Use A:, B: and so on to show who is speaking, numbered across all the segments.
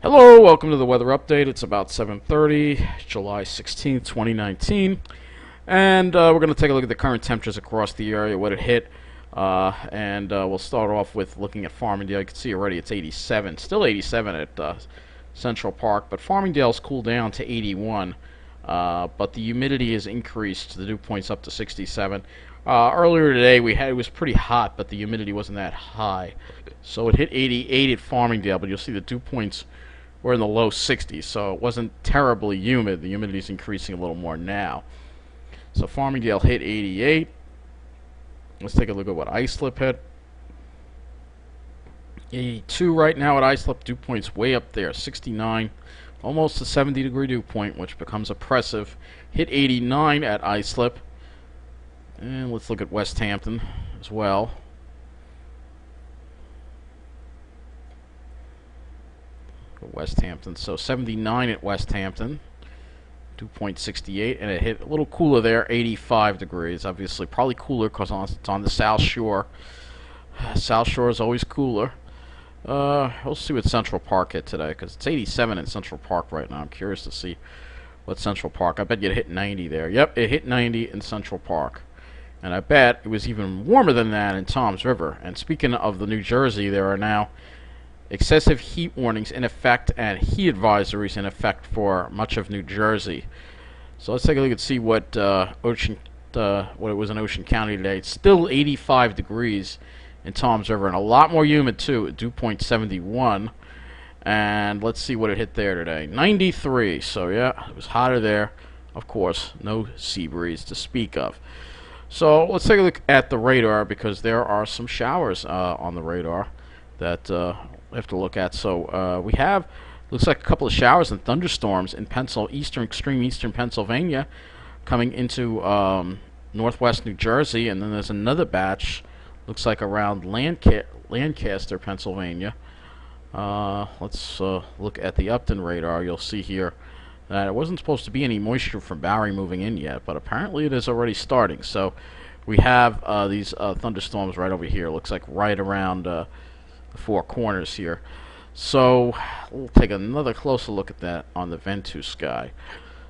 A: Hello, welcome to the weather update. It's about 7:30, July 16th, 2019. And we're going to take a look at the current temperatures across the area, what it hit. And we'll start off with looking at Farmingdale. You can see already it's 87. Still 87 at Central Park, but Farmingdale's cooled down to 81. But the humidity has increased. The dew point's up to 67. Earlier today it was pretty hot, but the humidity wasn't that high. So it hit 88 at Farmingdale, but you'll see the dew points were in the low 60s, so it wasn't terribly humid. The humidity's increasing a little more now. So Farmingdale hit 88. Let's take a look at what Islip hit. 82 right now at Islip. Dew point's way up there, 69. Almost a 70-degree dew point, which becomes oppressive. Hit 89 at Islip. And let's look at West Hampton as well. West Hampton, so 79 at West Hampton, 2.68, and it hit a little cooler there, 85 degrees. Obviously, probably cooler because it's on the South Shore. South Shore is always cooler. We'll see what Central Park hit today because it's 87 in Central Park right now. I'm curious to see what Central Park. I bet you'd hit 90 there. Yep, it hit 90 in Central Park. And I bet it was even warmer than that in Toms River. And speaking of the New Jersey, there are now excessive heat warnings in effect and heat advisories in effect for much of New Jersey. So let's take a look and see what what it was in Ocean County today. It's still 85 degrees in Toms River and a lot more humid too. Dew point 71. And let's see what it hit there today. 93. So yeah, it was hotter there. Of course, no sea breeze to speak of. So let's take a look at the radar because there are some showers on the radar that we have to look at. So we have, looks like a couple of showers and thunderstorms in extreme eastern Pennsylvania coming into northwest New Jersey, and then there's another batch, looks like around Lancaster, Pennsylvania. Let's look at the Upton radar. You'll see here that it wasn't supposed to be any moisture from Barry moving in yet, but apparently it is already starting. So we have these thunderstorms right over here. Looks like right around the four corners here. So we'll take another closer look at that on the Ventus sky.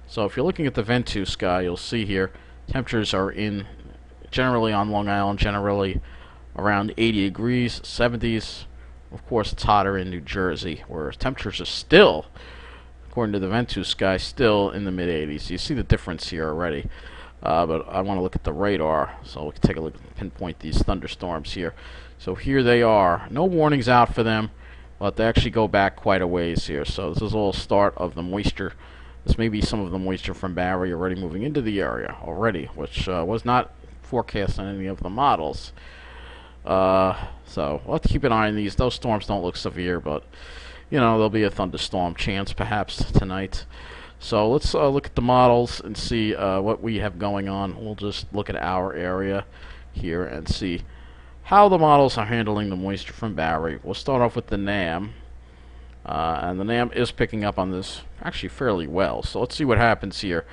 A: So if you're looking at the Ventus sky, you'll see here temperatures are generally on Long Island, generally around 80 degrees, 70s. Of course, it's hotter in New Jersey, where temperatures are still, according to the Ventus sky, still in the mid-80s. You see the difference here already. But I want to look at the radar, so we can take a look and pinpoint these thunderstorms here. So here they are. No warnings out for them, but they actually go back quite a ways here. So this is all start of the moisture. This may be some of the moisture from Barry already moving into the area already, which was not forecast on any of the models. So we'll have to keep an eye on these. Those storms don't look severe, but you know, there'll be a thunderstorm chance perhaps tonight. So let's look at the models and see what we have going on. We'll just look at our area here and see how the models are handling the moisture from Barry. We'll start off with the NAM. And the NAM is picking up on this actually fairly well. So let's see what happens here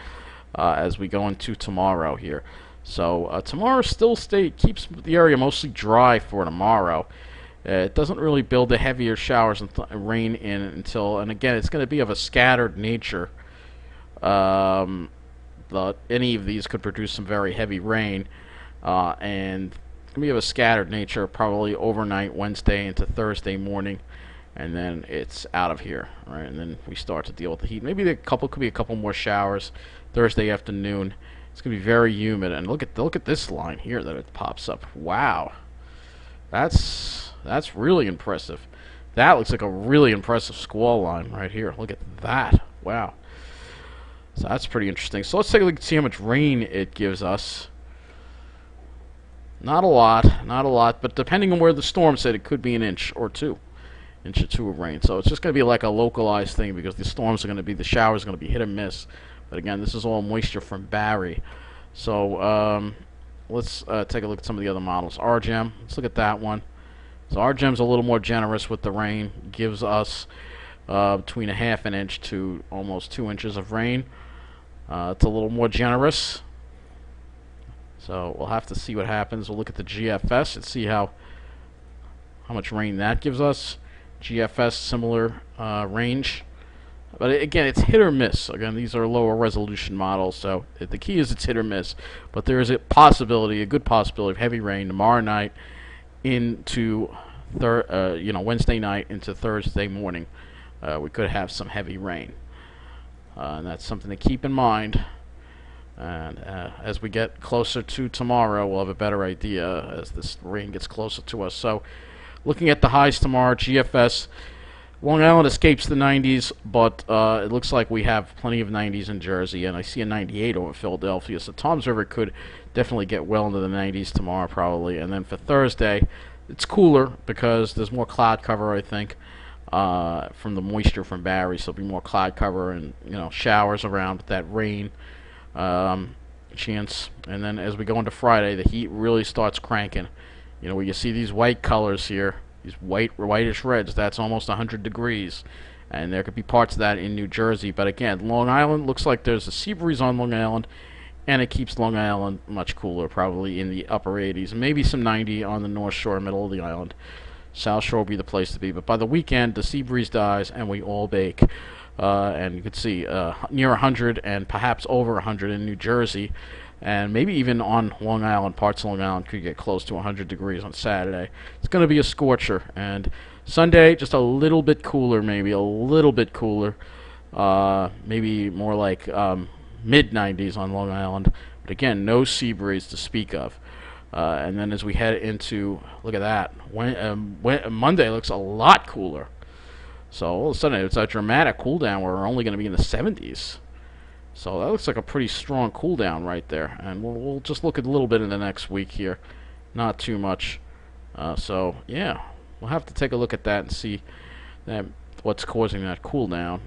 A: as we go into tomorrow here. So tomorrow still keeps the area mostly dry for tomorrow. It doesn't really build the heavier showers and rain in until, and again, it's going to be of a scattered nature. But any of these could produce some very heavy rain, and it's going to be of a scattered nature, probably overnight Wednesday into Thursday morning, and then it's out of here, right? And then we start to deal with the heat. Maybe could be a couple more showers Thursday afternoon. It's going to be very humid, and look at this line here that it pops up. Wow, that's really impressive. That looks like a really impressive squall line right here. Look at that. Wow. So that's pretty interesting. So let's take a look and see how much rain it gives us. Not a lot, but depending on where the storm's hit, it could be an inch or two of rain. So it's just going to be like a localized thing because the showers are going to be hit or miss. But again, this is all moisture from Barry. So let's take a look at some of the other models. RGEM, let's look at that one. So RGEM's a little more generous with the rain. Gives us between a half an inch to almost 2 inches of rain. It's a little more generous. So we'll have to see what happens. We'll look at the GFS and see how much rain that gives us. GFS, similar range. But again, it's hit or miss. Again, these are lower resolution models, so the key is it's hit or miss. But there is a possibility, a good possibility of heavy rain tomorrow night into Wednesday night into Thursday morning. We could have some heavy rain, and that's something to keep in mind. And as we get closer to tomorrow, we'll have a better idea as this rain gets closer to us. So, looking at the highs tomorrow, GFS. Long Island escapes the 90s, but it looks like we have plenty of 90s in Jersey, and I see a 98 over Philadelphia. So Toms River could definitely get well into the 90s tomorrow, probably. And then for Thursday, it's cooler because there's more cloud cover, I think, from the moisture from Barry. So there'll be more cloud cover and showers around with that rain chance. And then as we go into Friday, the heat really starts cranking. Where you see these white colors here. These whitish reds, that's almost 100 degrees. And there could be parts of that in New Jersey. But again, Long Island looks like there's a sea breeze on Long Island, and it keeps Long Island much cooler, probably in the upper 80s. Maybe some 90 on the North Shore, middle of the island. South Shore will be the place to be. But by the weekend, the sea breeze dies, and we all bake. And you can see near 100 and perhaps over 100 in New Jersey. And maybe even on Long Island, parts of Long Island could get close to 100 degrees on Saturday. It's going to be a scorcher. And Sunday, just a little bit cooler, maybe a little bit cooler. Maybe more like mid-90s on Long Island. But again, no sea breeze to speak of. And then as we head into, look at that, Monday looks a lot cooler. So all of a sudden, it's a dramatic cool down where we're only going to be in the 70s. So that looks like a pretty strong cool down right there. And we'll just look at a little bit in the next week here. Not too much. So, yeah. We'll have to take a look at that and see what's causing that cool down.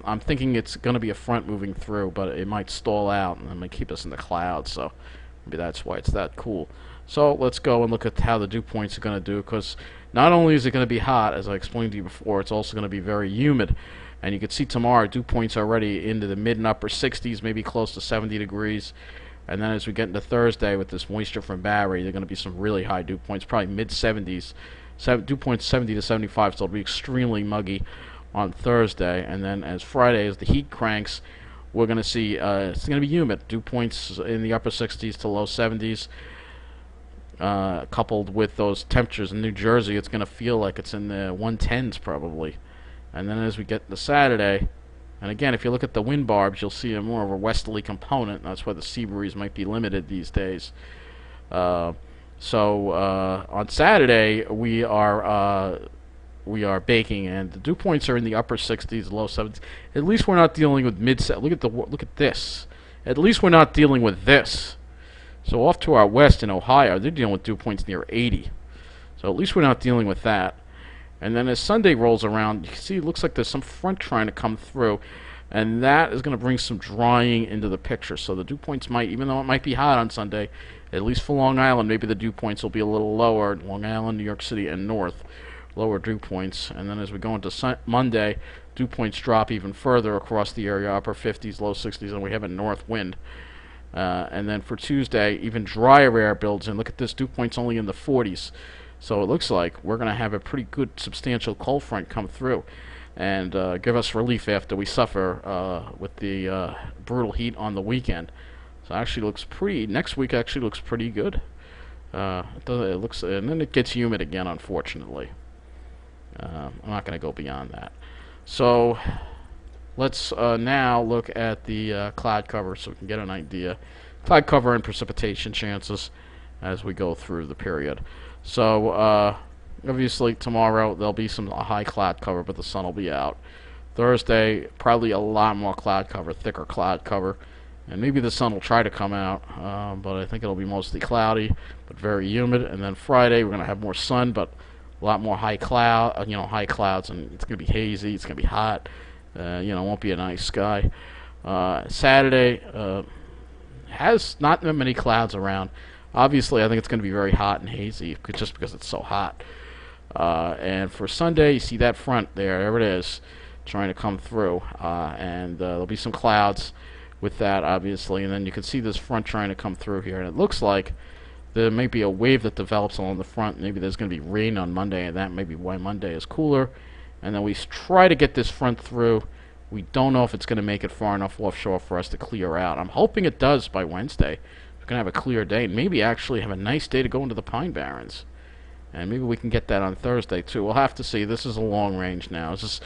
A: I'm thinking it's going to be a front moving through, but it might stall out and it might keep us in the clouds. So maybe that's why it's that cool. So let's go and look at how the dew points are going to do. Because not only is it going to be hot, as I explained to you before, it's also going to be very humid. And you can see tomorrow, dew points already into the mid and upper 60s, maybe close to 70 degrees. And then as we get into Thursday with this moisture from Barry, there are going to be some really high dew points, probably mid-70s. Dew points 70 to 75, so it'll be extremely muggy on Thursday. And then as Friday, as the heat cranks, we're going to see it's going to be humid. Dew points in the upper 60s to low 70s. Coupled with those temperatures in New Jersey, it's going to feel like it's in the 110s probably. And then as we get to Saturday, and again, if you look at the wind barbs, you'll see a more of a westerly component. That's why the sea breeze might be limited these days. On Saturday, we are baking, and the dew points are in the upper 60s, low 70s. At least we're not dealing with look at this. At least we're not dealing with this. So off to our west in Ohio, they're dealing with dew points near 80. So at least we're not dealing with that. And then as Sunday rolls around, you can see it looks like there's some front trying to come through. And that is going to bring some drying into the picture. So the dew points might, even though it might be hot on Sunday, at least for Long Island, maybe the dew points will be a little lower. Long Island, New York City, and north, lower dew points. And then as we go into Monday, dew points drop even further across the area, upper 50s, low 60s, and we have a north wind. And then for Tuesday, even drier air builds in. Look at this, dew points only in the 40s. So it looks like we're going to have a pretty good substantial cold front come through and give us relief after we suffer with the brutal heat on the weekend. So it actually looks next week actually looks pretty good. It looks, and then it gets humid again, unfortunately. I'm not going to go beyond that. So let's now look at the cloud cover so we can get an idea. Cloud cover and precipitation chances as we go through the period. So, obviously tomorrow there'll be some high cloud cover, but the sun will be out. Thursday, probably a lot more cloud cover, thicker cloud cover. And maybe the sun will try to come out, but I think it'll be mostly cloudy, but very humid. And then Friday, we're going to have more sun, but a lot more high clouds, and it's going to be hazy, it's going to be hot. It won't be a nice sky. Saturday has not that many clouds around. Obviously, I think it's going to be very hot and hazy just because it's so hot. And for Sunday, you see that front there it is, trying to come through. And there'll be some clouds with that, obviously. And then you can see this front trying to come through here. And it looks like there may be a wave that develops along the front. Maybe there's going to be rain on Monday, and that may be why Monday is cooler. and then we try to get this front through. We don't know if it's going to make it far enough offshore for us to clear out. I'm hoping it does by Wednesday. We're going to have a clear day and maybe actually have a nice day to go into the Pine Barrens. And maybe we can get that on Thursday, too. We'll have to see. This is a long range now. This is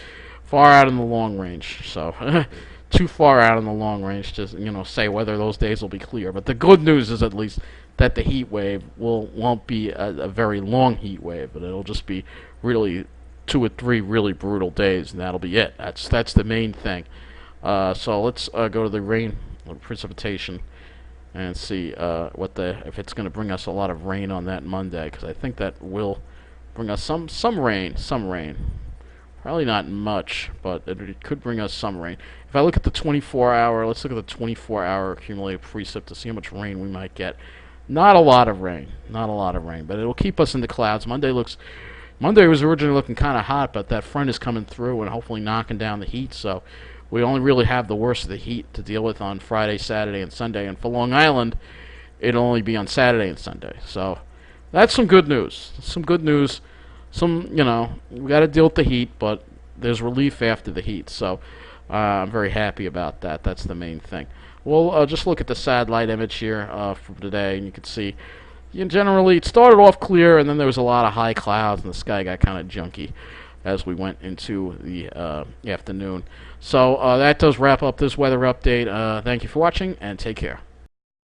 A: far out in the long range. So, too far out in the long range to, say whether those days will be clear. But the good news is at least that the heat wave won't be a very long heat wave. But it'll just be really 2 or 3 really brutal days, and that'll be it. That's the main thing. So let's go to the rain precipitation and see if it's going to bring us a lot of rain on that Monday, because I think that will bring us some rain. Probably not much, but it could bring us some rain. If I look at the 24-hour, let's look at the 24-hour accumulated precip to see how much rain we might get. Not a lot of rain, but it'll keep us in the clouds. Monday was originally looking kind of hot, but that front is coming through and hopefully knocking down the heat, so we only really have the worst of the heat to deal with on Friday, Saturday, and Sunday. And for Long Island, it'll only be on Saturday and Sunday. So that's some good news. We got to deal with the heat, but there's relief after the heat. So I'm very happy about that. That's the main thing. We'll just look at the satellite image here from today, and you can see generally it started off clear, and then there was a lot of high clouds, and the sky got kind of junky as we went into the afternoon. So that does wrap up this weather update. Thank you for watching, and take care.